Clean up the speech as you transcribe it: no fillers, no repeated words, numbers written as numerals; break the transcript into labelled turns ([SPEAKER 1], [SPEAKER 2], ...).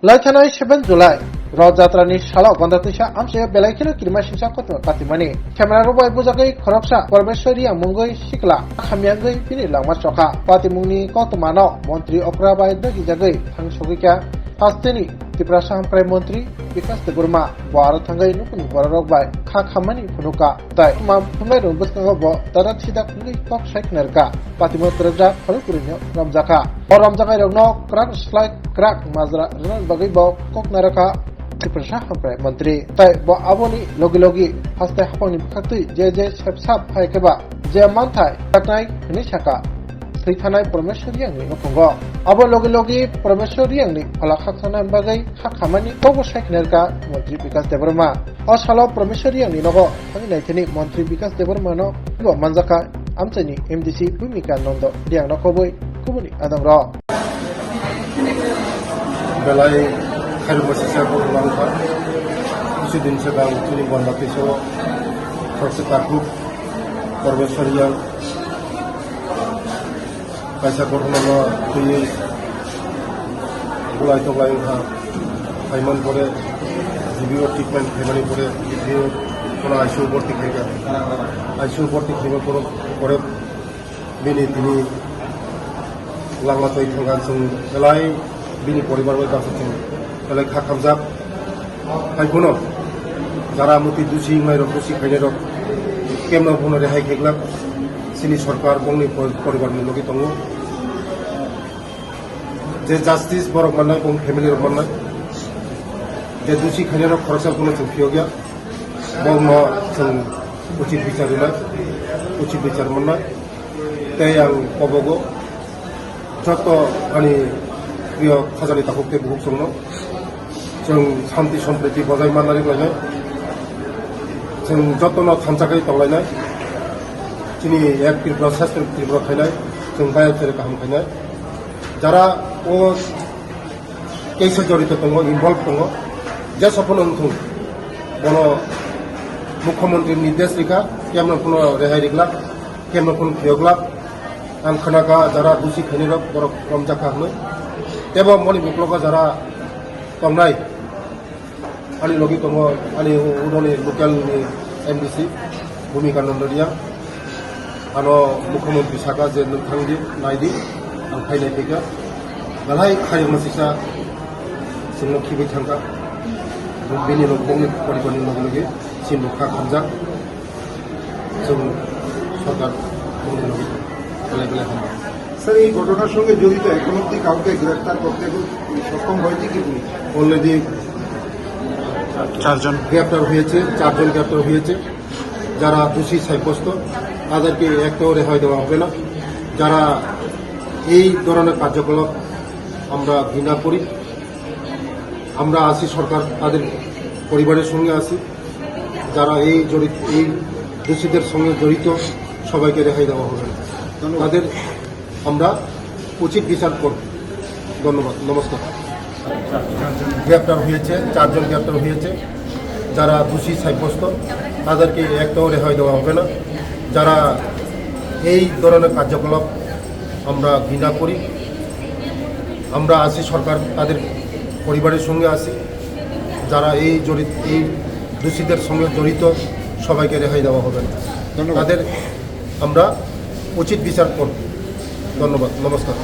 [SPEAKER 1] लाइथानाय 7 जुलाई रथयात्रानि सालाव गन्दातैसा आमसे बेलायखिनो किरमा सिंसा खतम पातिमानि केमेरा रबाय बुजागै खरकसा परमेश्वरी आमुंगै सिकला खामियागै पिनि लांमा चखा पातिमुंनि कतमानो मन्त्री अक्राबाय दगिजागै थांसगैका फास्तेनि त्रिपुरा सामप्राय मन्त्री विकास देबरमा वार थांगै नुकुनि बररकबाय खा खामानि फुनुका ताय मा फुंनाय रंबसकांगो ब दादा थिदा खुंगै कक साइकनारका पातिमो तरजा फलकुरिनो रमजाका और रमजागाय रगनो क्राक स्लाइड क्राक माजरा रन बगै ब कक नारका त्रिपुरा सामप्राय मन्त्री ताय ब आबोनि लगी लगी फास्ते हापनि खाक्तै जे सेपसाप फायकेबा जे मानथाय ताकनाय नि साका थैथानाय परमेश्वरी आंनि नखंगो अब लगे लगे परमेश्वरी आंनि फला खाखसाना बागै खाखामानि कबो साइकनारका मन्त्री विकास देबरमा असालाव परमेश्वरी आंनि नगो थांनि नायथेनि मन्त्री विकास देबरमानो ब मानजाका आमचैनि एमडीसी भूमिका नन्द दियां नखबै कुबुनि आदम र
[SPEAKER 2] बेलाय खायरमसिसा बरलांखा কিছু দিন सिगां जोंनि बन्दाखैसो खरसे ताकु परमेश्वरिया kaisa korhono tui bulai toglai ha haiman pore jibio treatment hemani pore jibio kono ICU borti khega ICU borti khega pore bini tini langma toi thogan sung belai bini poribar bai kaso sung belai khakamjak haibono jara muti dusi ngai ro dusi khaine ro kemna bono rehai kheglak sini सरकार बंगनि परिबारनि लगे दङ जे justice बरक माननाय बंग family रक माननाय जे दुसि खायनाय रक खरसा कोनो जों फियो गया बंग जों उचित बिचार माननाय ते आं कबगो जत आंनि प्रिय खाजानि ताखुके बुक संनो जों शान्ति सम्प्रीति बजाय माननानै लायनाय जों जतन थानजाखै तंलायनाय তিনি এক ত্রিপুরা শাস্ত্র ত্রিপুরা খাইনাय जों बाय फेरे गाहाम खायनाय যারা ও কেসে জড়িত दङ इनभल्व दङ जे सफल अंथुं बन मुख्यमंत्री निर्देश रेखा केमन कोनो रेहाय रिगला केमन कोनो फियोगला आं खोनागा যারা दुसि खायनाय रक बर रमजाखा हनो एबा मनि बुकलगा যারা तंनाय आनि लगी दङ आनि उदनि लोकेलनि एमडीसी भूमिका नन्दरिया ano मुख्यमंत्री साका जे नोंथांदि नायदि आं फायनाय फैगा बेलाय खायरमसिसा जोंनो खिबाय थांगा बेनि नखंनि परिबारनि लगे सिमुखा खामजा जों सरकार बंगनि लगे बेलाय हामबा
[SPEAKER 3] স্যার এই ঘটনার সঙ্গে জড়িত এখন অব্দি কাউকে গ্রেফতার করতে সক্ষম হয়েছে কি
[SPEAKER 2] অলরেডি 4 জন গ্রেফতার হয়েছে যারা দোষী সাব্যস্ত তাদেরকে একটাও রেহাই দেওয়া হবে না যারা এই ধরনের কার্যকলাপ আমরা ঘৃণা করি আমরা আছি সরকার তাদের পরিবারের সঙ্গে আছি যারা এই দোষীদের সঙ্গে জড়িত সবাইকে রেহাই দেওয়া হবে না তাদের আমরা উচিত বিচার করব ধন্যবাদ নমস্কার গ্রেপ্তার হয়েছে 4 জন গ্রেপ্তার হয়েছে যারা দোষী সাব্যস্ত তাদেরকে একটাও রেহাই দেওয়া হবে না যারা এই ধরনের কার্যকলাপ আমরা ঘৃণা করি আমরা আছি সরকার তাদের পরিবারের সঙ্গে আছি যারা এই দোষীদের সঙ্গে জড়িত সবাইকে রেহাই দেওয়া হবে না তাদের আমরা উচিত বিচার করব ধন্যবাদ নমস্কার